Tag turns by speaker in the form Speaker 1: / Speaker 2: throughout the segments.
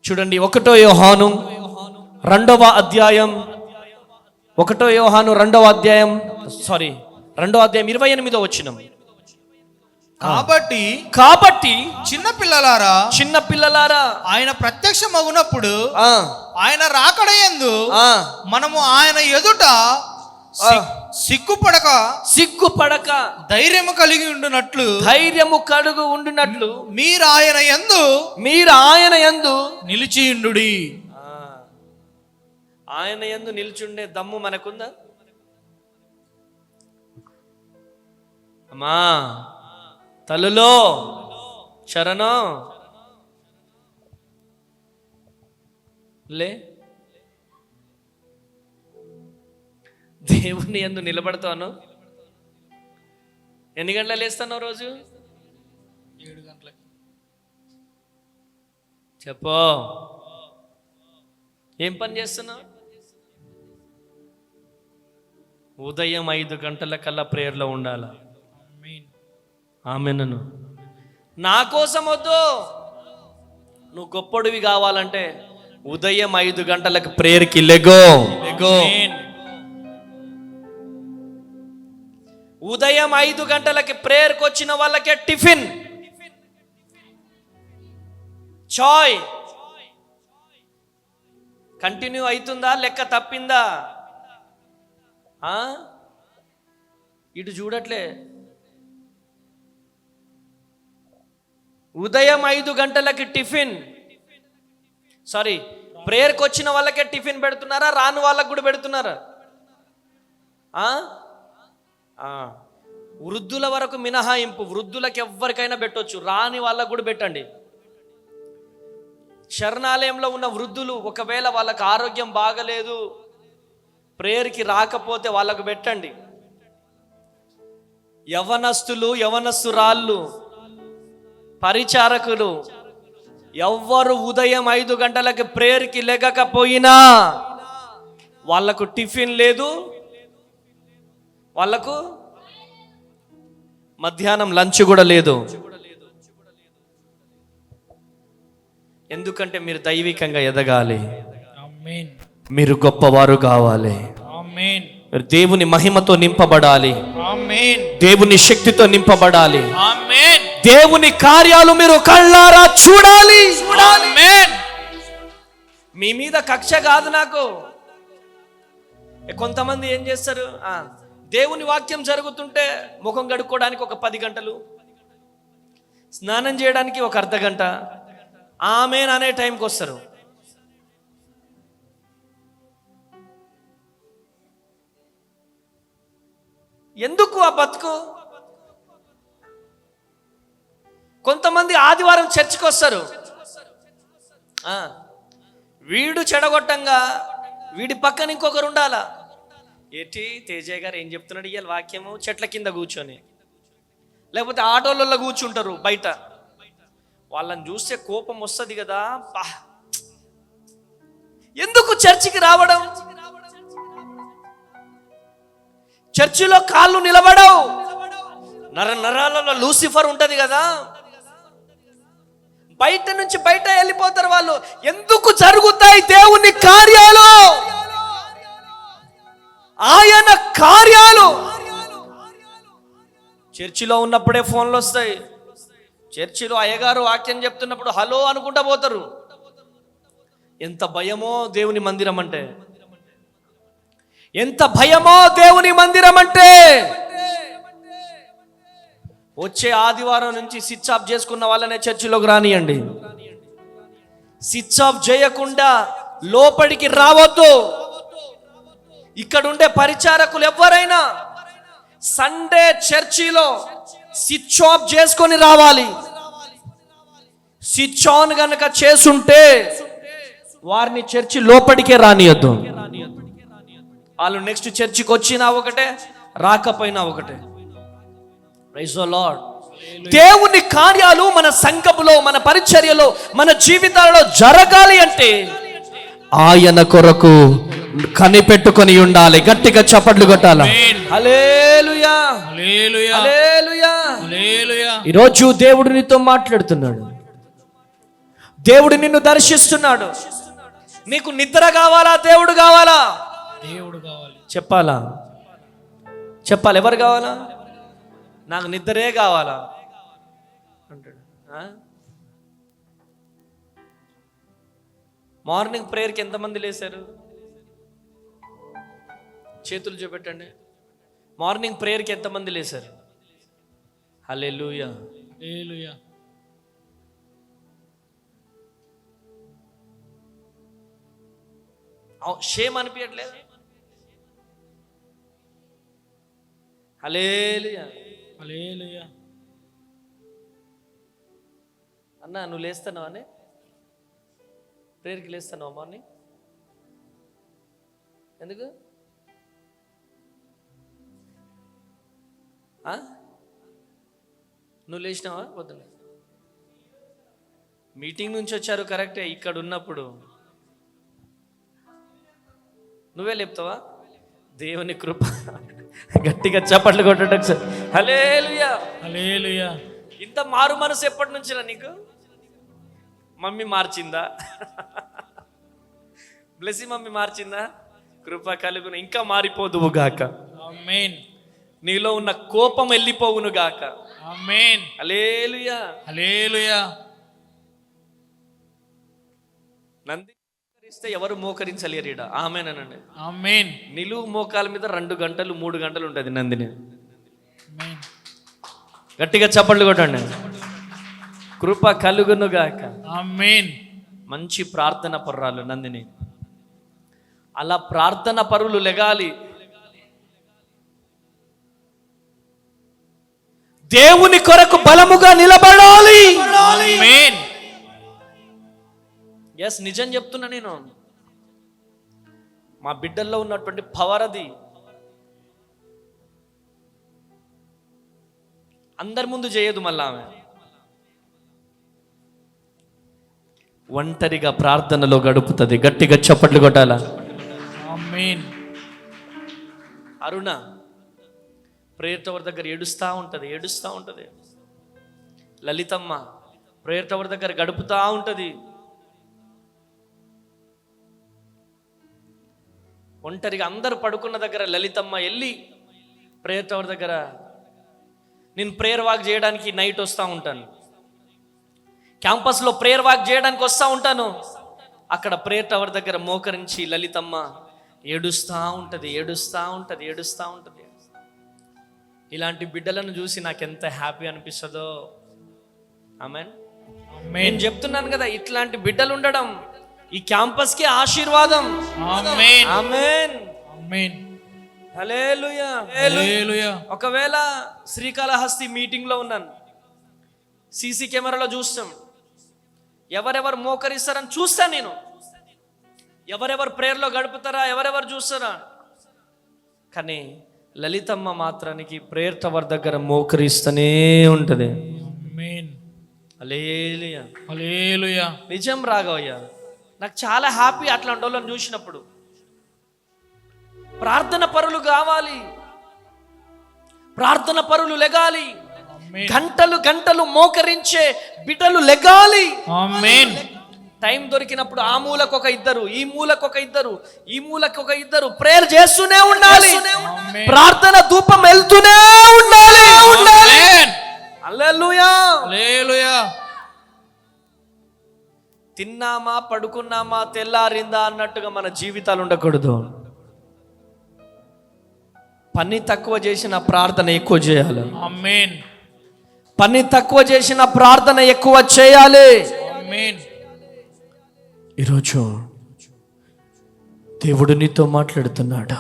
Speaker 1: చూడండి 1 యోహాను 2వ అధ్యాయం 1 యోహాను 2వ అధ్యాయం 28వ వచనం.
Speaker 2: కాబట్టి చిన్న పిల్లలారా
Speaker 1: ఆయన
Speaker 2: ప్రత్యక్షమగునప్పుడు ఆయన రాకడయందు మనము ఆయన ఎదుట సిగ్గుపడక ధైర్యము కలిగి ఉండునట్లు మీరు ఆయన యందు నిలిచియుండుడి.
Speaker 1: ఆయన యందు నిలిచుండే దమ్ము మనకుందా? అమ్మా తల్లులో శరణం లే, దేవుని యందు నిలబడతాను. ఎన్ని గంటలు లేస్తాను రోజు?
Speaker 2: 7 గంటలకి.
Speaker 1: చెప్పు, ఏం పని చేస్తున్నావు? ఉదయం 5 గంటల కల్లా ప్రేయర్లో ఉండాలా? ఆమేన్. నా కోసం వద్దు, నువ్వు గొప్పడివి కావాలంటే ఉదయం 5 గంటలకు ప్రేయర్కి లెగో. ఉదయం 5 గంటలకి ప్రేయర్కి వచ్చిన వాళ్ళకే టిఫిన్, చాయ్ కంటిన్యూ అవుతుందా? లెక్క తప్పిందా? ఇటు చూడట్లే. ఉదయం 5 గంటలకి టిఫిన్, ప్రేయర్కి వచ్చిన వాళ్ళకే టిఫిన్ పెడుతున్నారా? రాను వాళ్ళకు కూడా పెడుతున్నారా? వృద్ధుల వరకు మినహాయింపు, వృద్ధులకు ఎవరికైనా పెట్టొచ్చు, రాని వాళ్ళకు కూడా పెట్టండి. శరణాలయంలో ఉన్న వృద్ధులు ఒకవేళ వాళ్ళకి ఆరోగ్యం బాగలేదు, ప్రేయర్కి రాకపోతే వాళ్ళకు పెట్టండి. యవనస్తురాళ్ళు, పరిచారకులు ఎవ్వరు ఉదయం 5 గంటలకి ప్రేయర్కి లెగకపోయినా వాళ్ళకు టిఫిన్ లేదు, వాళ్ళకు మధ్యాహ్నం లంచ్ కూడా లేదు. ఎందుకంటే మీరు దైవికంగా ఎదగాలి, మీరు గొప్పవారు కావాలి, దేవుని మహిమతో నింపబడాలి, దేవుని శక్తితో నింపబడాలి, దేవుని కార్యాలు మీరు కళ్ళారా చూడాలి. మీ మీద కక్ష కాదు నాకు. కొంతమంది ఏం చేస్తారు, దేవుని వాక్యం జరుగుతుంటే ముఖం కడుక్కోవడానికి ఒక 10 గంటలు, స్నానం చేయడానికి ఒక అర్ధ గంట, ఆమేన్ అనే టైంకి వస్తారు. ఎందుకు ఆ బతుకు? కొంతమంది ఆదివారం చర్చికి వస్తారు, వీడు చెడగొట్టంగా వీడి పక్కన ఇంకొకరు ఉండాలా. ఏంటి తేజయ్య గారు ఏం చెప్తున్నాడు ఇవాళ వాక్యము? చెట్ల కింద కూర్చొని, లేకపోతే ఆటోలలో కూర్చుంటారు బయట. వాళ్ళని చూస్తే కోపం వస్తుంది కదా. ఎందుకు చర్చికి రావడం? చర్చిలో కాళ్ళు నిలబడవు, నరాలలో లూసిఫర్ ఉంటది కదా, బయట నుంచి బయట వెళ్ళిపోతారు వాళ్ళు. ఎందుకు జరుగుతాయి దేవుని కార్యాలు? ఆయన కార్యాలు చర్చిలో ఉన్నప్పుడే ఫోన్లు వస్తాయి. చర్చిలో అయ్యగారు వాక్యం చెప్తున్నప్పుడు హలో అనుకుంటా పోతారు. ఎంత భయమో దేవుని మందిరం అంటే, ఎంత భయమో దేవుని మందిరం అంటే. వచ్చే ఆదివారం నుంచి స్విచ్ ఆఫ్ చేసుకున్న వాళ్ళనే చర్చిలోకి రానియండి. స్విచ్ ఆఫ్ చేయకుండా లోపలికి రావద్దు. ఇక్కడ ఉండే పరిచారకులు ఎవరైనా సండే చర్చిలో స్విచ్ ఆఫ్ చేసుకొని రావాలి. స్విచ్ ఆన్ గనక చేసుంటే వారిని చర్చి లోపలికే రానియద్దు. వాళ్ళు నెక్స్ట్ చర్చికి వచ్చినా ఒకటే, రాకపోయినా ఒకటే. Praise the Lord. దేవుని కార్యాలు మన సంఘములో, మన పరిచర్యలో, మన జీవితాలలో జరగాలి అంటే ఆయన కొరకు కనిపెట్టుకొని ఉండాలి. గట్టిగా చప్పట్లు కొట్టాలి. హల్లెలూయా, హల్లెలూయా, హల్లెలూయా, హల్లెలూయా. ఈరోజు దేవుడు నీతో మాట్లాడుతున్నాడు. దేవుడు నిన్ను దర్శిస్తున్నాడు. నీకు నిద్ర కావాలా, దేవుడు కావాలా?
Speaker 2: దేవుడు కావాలి.
Speaker 1: చెప్పాలి ఎవరు కావాలా? నాకు నిద్రే కావాలా అంటాడు. మార్నింగ్ ప్రేయర్కి ఎంతమంది లేశారు? చేతులు చూపెట్టండి. మార్నింగ్ ప్రేయర్కి ఎంతమంది లేశారు? హల్లెలూయా,
Speaker 2: హల్లెలూయా.
Speaker 1: షేమ్ అనిపించట్లేదు? హల్లెలూయా,
Speaker 2: హల్లెలూయా.
Speaker 1: అన్నా నువ్వు లేస్తున్నావా? అని ప్రేయర్కి లేస్తున్నావా మార్నింగ్? ఎందుకు? నువ్వు లేచినావా? పొద్దున మీటింగ్ నుంచి వచ్చారు కరెక్టే. ఇక్కడ ఉన్నప్పుడు నువ్వే లేపుతావా? దేవుని కృప. గట్టిగా చప్పట్లు కొట్టడం. హల్లెలూయా,
Speaker 2: హల్లెలూయా.
Speaker 1: ఇంత మారు మనసు ఎప్పటి నుంచిరా నీకు? మమ్మీ మార్చిందా? బ్లెస్సి మమ్మీ మార్చిందా? కృప కలుగును, ఇంకా మారిపోదువు గాక.
Speaker 2: ఆమేన్.
Speaker 1: నీలో ఉన్న కోపం వెళ్ళిపోవును గాక.
Speaker 2: ఆమేన్.
Speaker 1: హల్లెలూయా,
Speaker 2: హల్లెలూయా.
Speaker 1: నంది మోకరిస్తే ఎవరు మోకరించలేరీడ. ఆమేన్ అనండి.
Speaker 2: ఆమేన్.
Speaker 1: నిలువు మోకాల మీద 2 గంటలు 3 గంటలు ఉంటుంది నందిని.
Speaker 2: ఆమేన్.
Speaker 1: గట్టిగా చప్పట్లు కొట్టండి. కృప కలుగును గాక.
Speaker 2: ఆమేన్.
Speaker 1: మంచి ప్రార్థన పరురాలు నందిని. అలా ప్రార్థన పరులు లెగాలి. దేవుని కొరకు బలముగా నిలబడాలి.
Speaker 2: ఆమేన్.
Speaker 1: ఎస్, నిజం చెప్తున్నా నేను. మా బిడ్డల్లో ఉన్నటువంటి పవర్ అది. అందరి ముందు చేయదు, మళ్ళా ఆమె ఒంటరిగా ప్రార్థనలో గడుపుతుంది. గట్టిగా చప్పట్లు కొట్టాలా?
Speaker 2: ఆమేన్.
Speaker 1: అరుణ ప్రేయర్ టవర్ దగ్గర ఏడుస్తూ ఉంటుంది. లలితమ్మ ప్రేయర్ టవర్ దగ్గర గడుపుతూ ఉంటుంది. ఒంటరిగా అందరూ పడుకున్న దగ్గర లలితమ్మ వెళ్ళి ప్రేయర్ టవర్ దగ్గర, నేను ప్రేయర్ వాక్ చేయడానికి నైట్ వస్తూ ఉంటాను, క్యాంపస్లో ప్రేయర్ వాక్ చేయడానికి వస్తూ ఉంటాను. అక్కడ ప్రేయర్ టవర్ దగ్గర మోకరించి లలితమ్మ ఏడుస్తూ ఉంటుంది. ఇలాంటి బిడ్డలను చూసి నాకు ఎంత హ్యాపీ అనిపిస్తుందో. ఆమేన్. నేను చెప్తున్నాను కదా, ఇట్లాంటి బిడ్డలు ఉండడం ఈ క్యాంపస్కి ఆశీర్వాదం.
Speaker 2: ఆమేన్.
Speaker 1: ఆమేన్.
Speaker 2: ఆమేన్.
Speaker 1: హల్లెలూయా,
Speaker 2: హల్లెలూయా.
Speaker 1: ఒకవేళ శ్రీకాళహస్తి మీటింగ్లో ఉన్నాను, సీసీ కెమెరాలో చూస్తాం, ఎవరెవరు మోకరిస్తారని చూస్తాను నేను. ఎవరెవరు ప్రేయర్లో గడుపుతారా, ఎవరెవరు చూస్తారా. కానీ లలితమ్మ మాత్రానికి ప్రేయర్ టవర్ దగ్గర మోకరిస్తూనే ఉంటుంది.
Speaker 2: ఆమేన్.
Speaker 1: హల్లెలూయా,
Speaker 2: హల్లెలూయా.
Speaker 1: నిజం రాఘవయ్య, నాకు చాలా హ్యాపీ అట్లాంటి వాళ్ళని చూసినప్పుడు. ప్రార్థన పరులు కావాలి, ప్రార్థన పరులు లెగాలి. గంటలు గంటలు మోకరించే బిడ్డలు లెగాలి.
Speaker 2: ఆమేన్.
Speaker 1: టైం దొరికినప్పుడు ఆ మూలకు ఒక ఇద్దరు, ఈ మూలకు ఒక ఇద్దరు, ఈ మూలకు ఒక ఇద్దరు ప్రేయర్ చేస్తూనే ఉండాలి. ప్రార్థన ధూపం వెళ్తూనే ఉండాలి. హల్లెలూయా,
Speaker 2: హల్లెలూయా.
Speaker 1: తిన్నామా పడుకున్నామా తెల్లారిందా అన్నట్టుగా మన జీవితాలు ఉండకూడదు. పని తక్కువ చేసిన ప్రార్థన ఎక్కువ చేయాలి.
Speaker 2: ఆమేన్.
Speaker 1: పని తక్కువ చేసిన ప్రార్థన ఎక్కువ చేయాలి.
Speaker 2: ఆమేన్.
Speaker 1: ఈరోజు దేవుడు నీతో మాట్లాడుతున్నాడు.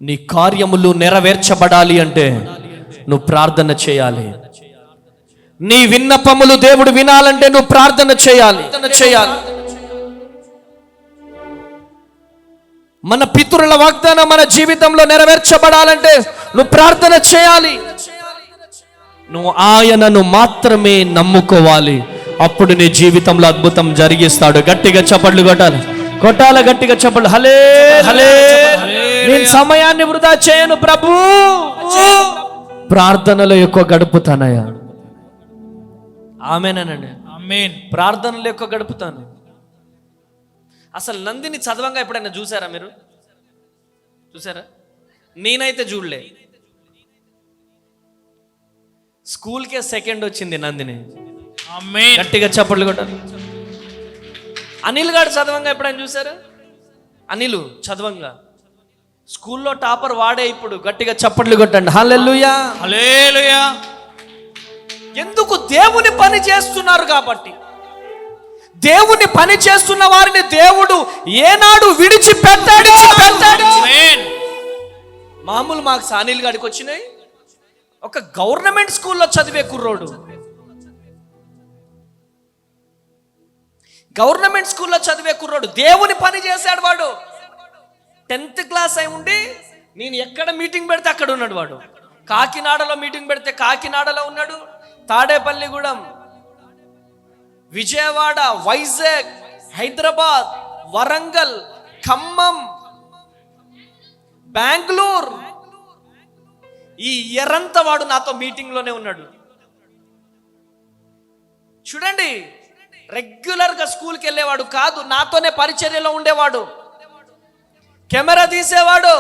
Speaker 1: నీ కార్యములు నెరవేర్చబడాలి అంటే నువ్వు ప్రార్థన చేయాలి. నీ విన్నపములు దేవుడు వినాలంటే నువ్వు ప్రార్థన చేయాలి. మన పితరుల వాగ్దానం మన జీవితంలో నెరవేర్చబడాలంటే నువ్వు ప్రార్థన చేయాలి. నువ్వు ఆయనను మాత్రమే నమ్ముకోవాలి. అప్పుడు నీ జీవితంలో అద్భుతం జరిగిస్తాడు. గట్టిగా చప్పట్లు కొట్టాలి, గట్టిగా చప్పట్లు. హల్లే. నేను సమయాన్ని వృధా చేయను ప్రభు, ప్రార్థనలో ఎక్కువ గడుపుతానయ్యా. ఆమేనండి.
Speaker 2: ఆమేన్.
Speaker 1: ప్రార్థనలు ఎక్కువ గడుపుతాను. అసలు నందిని చదవంగా ఎప్పుడైనా చూసారా మీరు? చూసారా? నేనైతే చూడలే. స్కూల్కే సెకండ్ వచ్చింది నందిని.
Speaker 2: ఆమేన్.
Speaker 1: గట్టిగా చప్పట్లు కొట్టాలి. అనిల్ గారు చదవంగా ఎప్పుడైనా చూసారా? అనిల్ చదవంగా స్కూల్లో టాపర్ వాడే. ఇప్పుడు గట్టిగా చప్పట్లు కొట్టండి. హల్లెలూయా.
Speaker 2: హల్లెలూయా.
Speaker 1: ఎందుకు? దేవుని పని చేస్తున్నారు కాబట్టి. దేవుని పని చేస్తున్న వారిని దేవుడు ఏనాడు విడిచిపెట్టాడు.
Speaker 2: ఆమేన్.
Speaker 1: మామూలు మార్క్స్ అనిల్ గారికి వచ్చినాయి. ఒక గవర్నమెంట్ స్కూల్లో చదివే కుర్రోడు, గవర్నమెంట్ స్కూల్లో చదివే కుర్రోడు దేవుని పని చేశాడు. వాడు 10th క్లాస్ అయి ఉండి నేను ఎక్కడ మీటింగ్ పెడితే అక్కడ ఉన్నాడు. వాడు కాకినాడలో మీటింగ్ పెడితే కాకినాడలో ఉన్నాడు. తాడేపల్లిగూడెం, విజయవాడ, వైజాగ్, హైదరాబాద్, వరంగల్, ఖమ్మం, బెంగళూరు, ఈ ఎర్రంతా వాడు నాతో మీటింగ్లోనే ఉన్నాడు. చూడండి, రెగ్యులర్గా స్కూల్కి వెళ్ళేవాడు కాదు, నాతోనే పరిచర్యలో ఉండేవాడు, కెమెరా తీసేవాడు.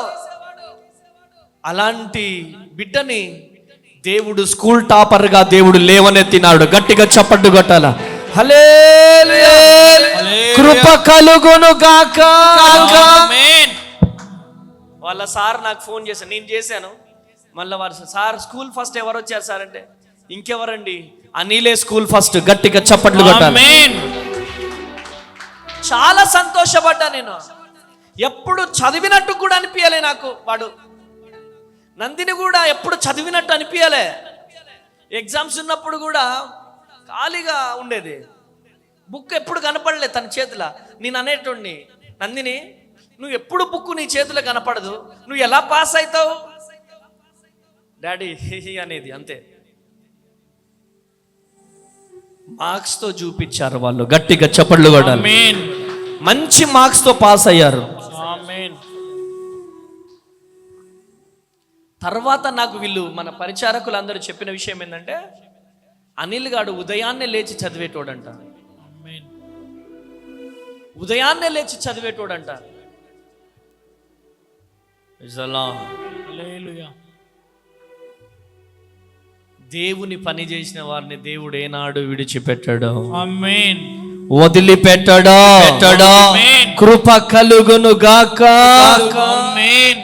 Speaker 1: అలాంటి బిడ్డని దేవుడు స్కూల్ టాపర్గా దేవుడు లేవనెత్తినాడు. గట్టిగా చప్పట్లు కొట్టాల. హల్లెలూయా. కృప కలుగును గాక.
Speaker 2: ఆమేన్.
Speaker 1: వాళ్ళ సార్ నాకు ఫోన్ చేశాను, నేను చేశాను. మళ్ళీ వారు సార్ స్కూల్ ఫస్ట్ ఎవరు వచ్చారు సార్ అంటే, ఇంకెవరండి, అనిలే స్కూల్ ఫస్ట్. గట్టిగా చప్పట్లు కొట్టాలి.
Speaker 2: ఆమేన్.
Speaker 1: చాలా సంతోషపడ్డా నేను. ఎప్పుడు చదివినట్టు కూడా అనిపించలే నాకు. వాడు నందిని కూడా ఎప్పుడు చదివినట్టు అనిపించలే. ఎగ్జామ్స్ ఉన్నప్పుడు కూడా ఖాళీగా ఉండేది. బుక్ ఎప్పుడు కనపడలే తన చేతిలో. నేను అనేటోడిని, నందిని నువ్వు ఎప్పుడు బుక్ నీ చేతిలో కనపడదు, నువ్వు ఎలా పాస్ అవుతావు డాడీ అనేది. అంతే. మార్క్స్తో చూపించారు వాళ్ళు. గట్టిగా చప్పట్లు కొట్టాలి.
Speaker 2: ఆమేన్.
Speaker 1: మంచి మార్క్స్తో పాస్ అయ్యారు.
Speaker 2: ఆమేన్.
Speaker 1: తర్వాత నాకు వీళ్ళు మన పరిచారకులు అందరూ చెప్పిన విషయం ఏంటంటే, అనిల్ గాడు ఉదయాన్నే లేచి చదివేటోడంట.
Speaker 2: ఆమేన్.
Speaker 1: ఉదయాన్నే లేచి చదివేటోడంట.
Speaker 2: హల్లెలూయా.
Speaker 1: దేవుని పని చేసిన వారిని దేవుడు ఏనాడు విడిచిపెట్టాడు,
Speaker 2: ఆమేన్.
Speaker 1: వదిలిపెట్టాడు.
Speaker 2: ఆమేన్.
Speaker 1: కృప కలుగును గాక.
Speaker 2: ఆమేన్.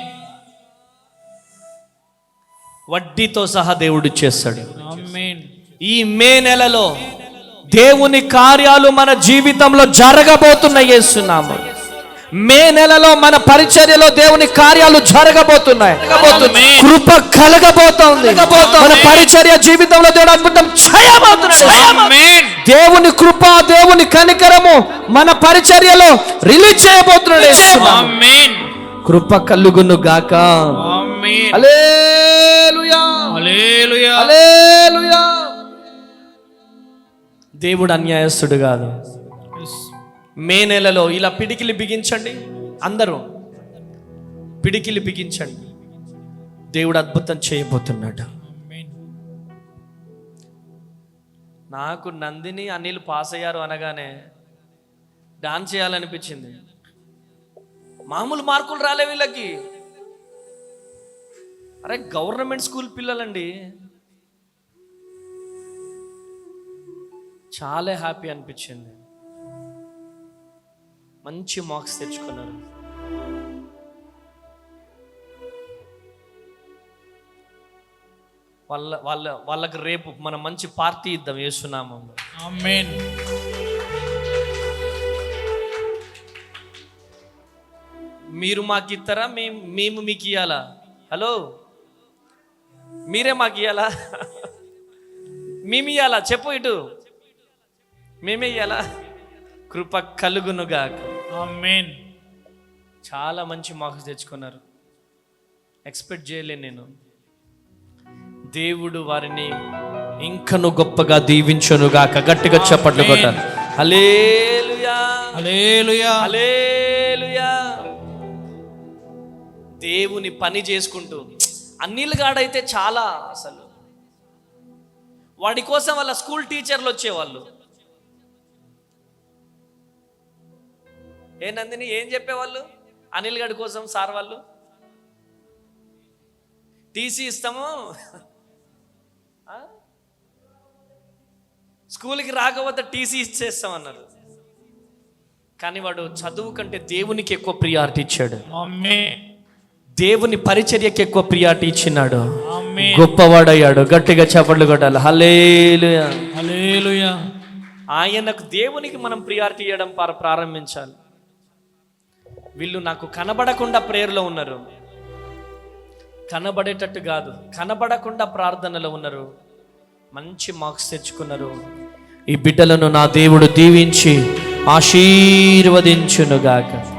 Speaker 1: వడ్డీతో సహా దేవుడు చేస్తాడు.
Speaker 2: ఆమేన్.
Speaker 1: ఈ మే నెలలో దేవుని కార్యాలు మన జీవితంలో జరగబోతున్నాయి. యేసునామములో మే నెలలో మన పరిచర్యలో దేవుని కార్యాలు జరగబోతున్నాయి. కృప కలగబోతోంది. మన పరిచర్య జీవితంలో దేవుడు అద్భుతం చేయబోతున్నాడు.
Speaker 2: ఆమేన్.
Speaker 1: దేవుని కృప, దేవుని కనికరము మన పరిచర్యలో రిలీజ్ చేయబోతున్నాడు.
Speaker 2: ఆమేన్.
Speaker 1: కృప కలుగును గాక.
Speaker 2: ఆమేన్.
Speaker 1: హల్లెలూయా.
Speaker 2: హల్లెలూయా.
Speaker 1: హల్లెలూయా. దేవుడు అన్యాయస్తుడు కాదు. మే నెలలో ఇలా పిడికిలి బిగించండి. అందరూ పిడికిలి బిగించండి. దేవుడు అద్భుతం చేయబోతున్నాడు.
Speaker 2: ఆమేన్.
Speaker 1: నాకు నందిని అనిల్ పాస్ అయ్యారు అనగానే డాన్స్ చేయాలనిపించింది. మామూలు మార్కులు రాలే వీళ్ళకి. అరే గవర్నమెంట్ స్కూల్ పిల్లలండి. చాలా హ్యాపీ అనిపించింది. మంచి మార్క్స్ తెచ్చుకున్నారు. వాళ్ళకి రేపు మనం మంచి పార్టీ ఇద్దాం యేసునామములో.
Speaker 2: ఆమేన్.
Speaker 1: మీరు మాకు ఇస్తారా, మేము మీకు ఇవ్వాలా? హలో, మీరే మాకు ఇవ్వాలా? మేము ఇవ్వాలా? చెప్పు ఇటు. మేమే ఇవ్వాలా? కృప కలుగునుగా.
Speaker 2: ఆమేన్.
Speaker 1: చాలా మంచి మార్క్స్ తెచ్చుకున్నారు. ఎక్స్పెక్ట్ చేయలేను నేను. దేవుడు వారిని ఇంకను గొప్పగా దీవించునుగాక. గట్టిగా చప్పట్లు కొట్టాలి. హల్లెలూయా.
Speaker 2: హల్లెలూయా.
Speaker 1: హల్లెలూయా. దేవుని పని చేసుకుంటూ అనిల్ గాడైతే చాలా, అసలు వాడి కోసం వాళ్ళ స్కూల్ టీచర్లు వచ్చేవాళ్ళు. ఏ నందిని ఏం చెప్పేవాళ్ళు అనిల్ గడి కోసం సార్ వాళ్ళు? టీసీ ఇస్తాము, స్కూల్కి రాకపోతే టీసీ ఇచ్చేస్తామన్నారు. కానీ వాడు చదువు కంటే దేవునికి ఎక్కువ ప్రియారిటీ ఇచ్చాడు.
Speaker 2: ఆమేన్.
Speaker 1: దేవుని పరిచర్యకి ఎక్కువ ప్రియారిటీ ఇచ్చినాడు.
Speaker 2: ఆమేన్.
Speaker 1: గొప్పవాడయ్యాడు. గట్టిగా చప్పట్లు కొట్టాలి. హల్లెలూయా.
Speaker 2: హల్లెలూయా.
Speaker 1: ఆయనకు దేవునికి మనం ప్రియారిటీ ఇవ్వడం ప్రారంభించాలి. వీళ్ళు నాకు కనబడకుండా ప్రేయర్లో ఉన్నారు, కనబడేటట్టు కాదు, కనబడకుండా ప్రార్థనలో ఉన్నారు, మంచి మార్క్స్ తెచ్చుకున్నారు. ఈ బిడ్డలను నా దేవుడు దీవించి ఆశీర్వదించునుగాక.